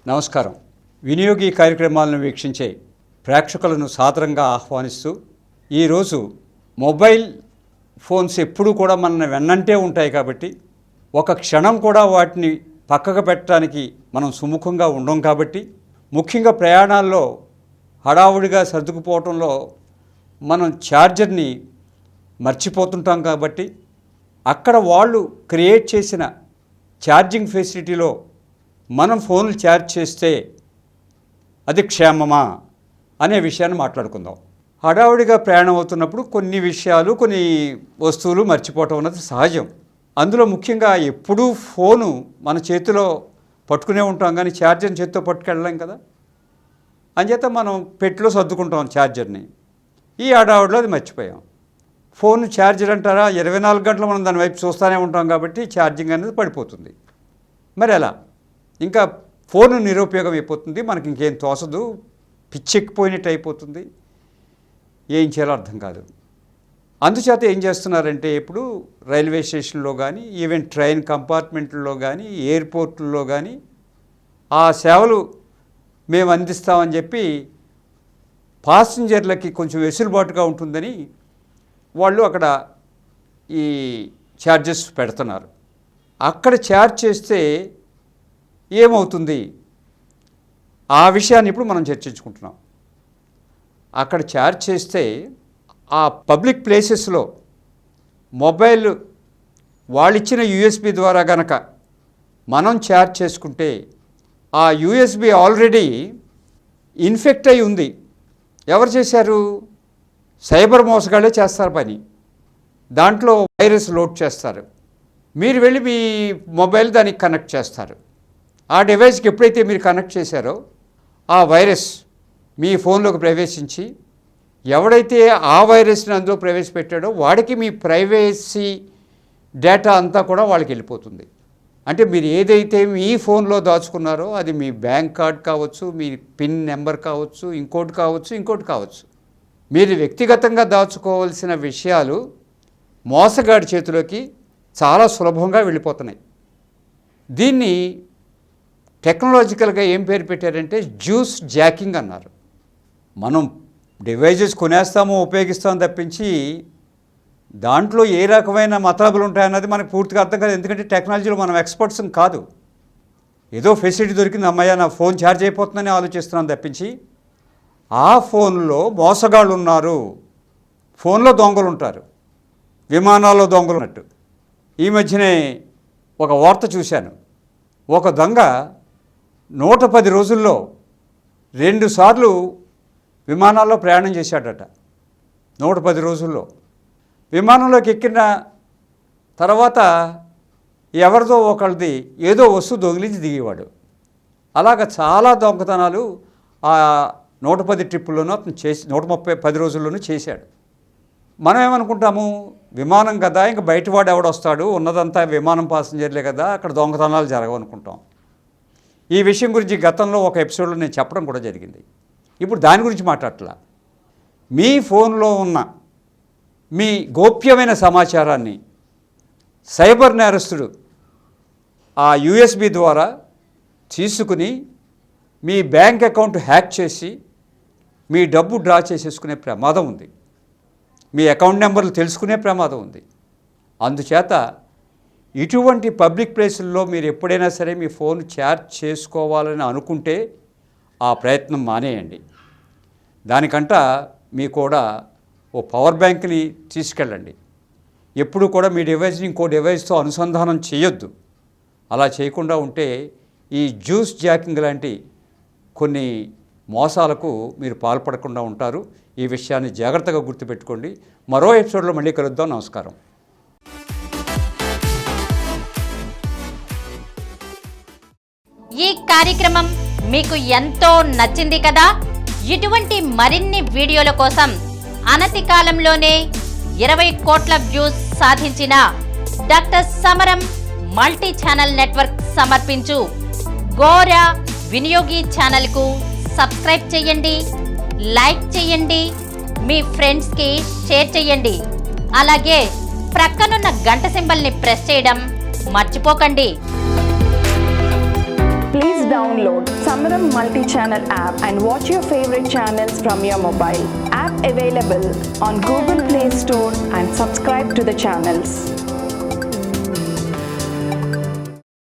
నమస్కారం. వినియోగి కార్యక్రమాలను వీక్షించే ప్రేక్షకులను సాదరంగా ఆహ్వానిస్తూ ఈరోజు మొబైల్ ఫోన్స్ ఎప్పుడూ కూడా మన వెన్నంటే ఉంటాయి కాబట్టి ఒక క్షణం కూడా వాటిని పక్కకు పెట్టడానికి మనం సుముఖంగా ఉండం కాబట్టి ముఖ్యంగా ప్రయాణాల్లో హడావుడిగా సర్దుకుపోవడంలో మనం ఛార్జర్ని మర్చిపోతుంటాం కాబట్టి అక్కడ వాళ్ళు క్రియేట్ చేసిన ఛార్జింగ్ ఫెసిలిటీలో మనం ఫోన్లు ఛార్జ్ చేస్తే అది క్షేమమా అనే విషయాన్ని మాట్లాడుకుందాం. హడావుడిగా ప్రయాణం అవుతున్నప్పుడు కొన్ని విషయాలు కొన్ని వస్తువులు మర్చిపోవటం అన్నది సహజం. అందులో ముఖ్యంగా ఎప్పుడూ ఫోను మన చేతిలో పట్టుకునే ఉంటాం కానీ ఛార్జర్ని చేతితో పట్టుకెళ్ళలేం కదా. అంచేత మనం పెట్టిలో సర్దుకుంటాం ఛార్జర్ని. ఈ హడావుడిలో అది మర్చిపోయాం. ఫోన్ ఛార్జర్ అంటారా 24 గంటలు మనం దాని వైపు చూస్తూనే ఉంటాం కాబట్టి ఛార్జింగ్ అనేది పడిపోతుంది. మరి ఎలా ఇంకా ఫోన్ నిరుపయోగం అయిపోతుంది, మనకి ఇంకేం తోసదు, పిచ్చెక్కిపోయినట్టు అయిపోతుంది, ఏం చేయాలో అర్థం కాదు. అందుచేత ఏం చేస్తున్నారంటే ఇప్పుడు రైల్వే స్టేషన్లో కానీ ఈవెన్ ట్రైన్ కంపార్ట్మెంట్లో కానీ ఎయిర్పోర్ట్లో కానీ ఆ సేవలు మేము అందిస్తామని చెప్పి పాసింజర్లకి కొంచెం వెసులుబాటుగా ఉంటుందని వాళ్ళు అక్కడ ఈ ఛార్జెస్ పెడుతున్నారు. అక్కడ ఛార్జ్ చేస్తే ఏమవుతుంది ఆ విషయాన్ని ఇప్పుడు మనం చర్చించుకుంటున్నాం. అక్కడ ఛార్జ్ చేస్తే ఆ పబ్లిక్ ప్లేసెస్లో మొబైల్ వాళ్ళిచ్చిన యూఎస్బి ద్వారా గనక మనం ఛార్జ్ చేసుకుంటే ఆ యూఎస్బి ఆల్రెడీ ఇన్ఫెక్ట్ అయి ఉంది. ఎవరు చేశారు? సైబర్ మోసగాళ్ళే చేస్తారు పని. దాంట్లో వైరస్ లోడ్ చేస్తారు. మీరు వెళ్ళి మీ మొబైల్ దానికి కనెక్ట్ చేస్తారు. ఆ డివైస్కి ఎప్పుడైతే మీరు కనెక్ట్ చేశారో ఆ వైరస్ మీ ఫోన్లోకి ప్రవేశించి ఎవడైతే ఆ వైరస్ని అందులో ప్రవేశపెట్టాడో వాడికి మీ ప్రైవసీ డేటా అంతా కూడా వాళ్ళకి వెళ్ళిపోతుంది. అంటే మీరు ఏదైతే మీ ఫోన్లో దాచుకున్నారో అది మీ బ్యాంక్ కార్డ్ కావచ్చు, మీ పిన్ నెంబర్ కావచ్చు, ఇంకోటి కావచ్చు, మీరు వ్యక్తిగతంగా దాచుకోవాల్సిన విషయాలు మోసగాడి చేతిలోకి చాలా సులభంగా వెళ్ళిపోతున్నాయి. దీన్ని టెక్నాలజికల్గా ఏం పేరు పెట్టారంటే జ్యూస్ జాకింగ్ అన్నారు. మనం డివైజెస్ కొనేస్తామో ఉపయోగిస్తామో తప్పించి దాంట్లో ఏ రకమైన మతలబులు ఉంటాయన్నది మనకు పూర్తిగా అర్థం కాదు. ఎందుకంటే టెక్నాలజీలో మనం ఎక్స్పర్ట్స్ కాదు. ఏదో ఫెసిలిటీ దొరికింది, అమ్మయ్య నా ఫోన్ ఛార్జ్ అయిపోతుందని ఆలోచిస్తున్నాను తప్పించి ఆ ఫోన్లో మోసగాళ్ళు ఉన్నారు, ఫోన్లో దొంగలు ఉంటారు, విమానాల్లో దొంగలు ఉన్నట్టు. ఈ మధ్యనే ఒక వార్త చూశాను. ఒక దొంగ 110 రోజుల్లో 2 సార్లు విమానాల్లో ప్రయాణం చేశాడట. 110 రోజుల్లో విమానంలోకి ఎక్కిన తర్వాత ఎవరిదో ఒకళ్ళది ఏదో వస్తువు దొంగిలించి దిగేవాడు. అలాగ చాలా దొంగతనాలు ఆ 110 ట్రిప్పుల్లోనూ అతను 130 రోజుల్లోనూ చేశాడు. మనం ఏమనుకుంటాము, విమానం కదా ఇంకా బయటవాడు ఎవడొస్తాడు, ఉన్నదంతా విమానం పాసింజర్లే కదా, అక్కడ దొంగతనాలు జరగవనుకుంటాం. ఈ విషయం గురించి గతంలో ఒక ఎపిసోడ్లో నేను చెప్పడం కూడా జరిగింది. ఇప్పుడు దాని గురించి మాట్లాడట్లా. మీ ఫోన్లో ఉన్న మీ గోప్యమైన సమాచారాన్ని సైబర్ నేరస్తుడు ఆ యూఎస్బి ద్వారా తీసుకుని మీ బ్యాంక్ అకౌంట్ హ్యాక్ చేసి మీ డబ్బు డ్రా చేసేసుకునే ప్రమాదం ఉంది. మీ అకౌంట్ నెంబర్లు తెలుసుకునే ప్రమాదం ఉంది. అందుచేత ఇటువంటి పబ్లిక్ ప్లేసుల్లో మీరు ఎప్పుడైనా సరే మీ ఫోన్ ఛార్జ్ చేసుకోవాలని అనుకుంటే ఆ ప్రయత్నం మానేయండి. దానికంట మీకు కూడా ఓ పవర్ బ్యాంక్ని తీసుకెళ్ళండి. ఎప్పుడు కూడా మీ డివైస్ని ఇంకో డివైస్తో అనుసంధానం చేయొద్దు. అలా చేయకుండా ఉంటే ఈ జ్యూస్ జాకింగ్ లాంటి కొన్ని మోసాలకు మీరు పాల్పడకుండా ఉంటారు. ఈ విషయాన్ని జాగ్రత్తగా గుర్తుపెట్టుకోండి. మరో ఎపిసోడ్లో మళ్ళీ కలుద్దాం. నమస్కారం. ఈ కార్యక్రమం మీకు ఎంతో నచ్చింది కదా. ఇటువంటి మరిన్ని వీడియోల కోసం అనతి కాలంలోనే 20 కోట్ల వ్యూస్ సాధించిన డాక్టర్ సమరం మల్టీ ఛానల్ నెట్వర్క్ సమర్పించు గోరా వినియోగి ఛానల్కు సబ్స్క్రైబ్ చేయండి, లైక్ చేయండి, మీ ఫ్రెండ్స్కి షేర్ చేయండి. అలాగే ప్రక్కనున్న గంట సింబల్ని ప్రెస్ చేయడం మర్చిపోకండి. Please download Samaram multi-channel app and watch your favorite channels from your mobile. App available on Google Play Store and subscribe to the channels.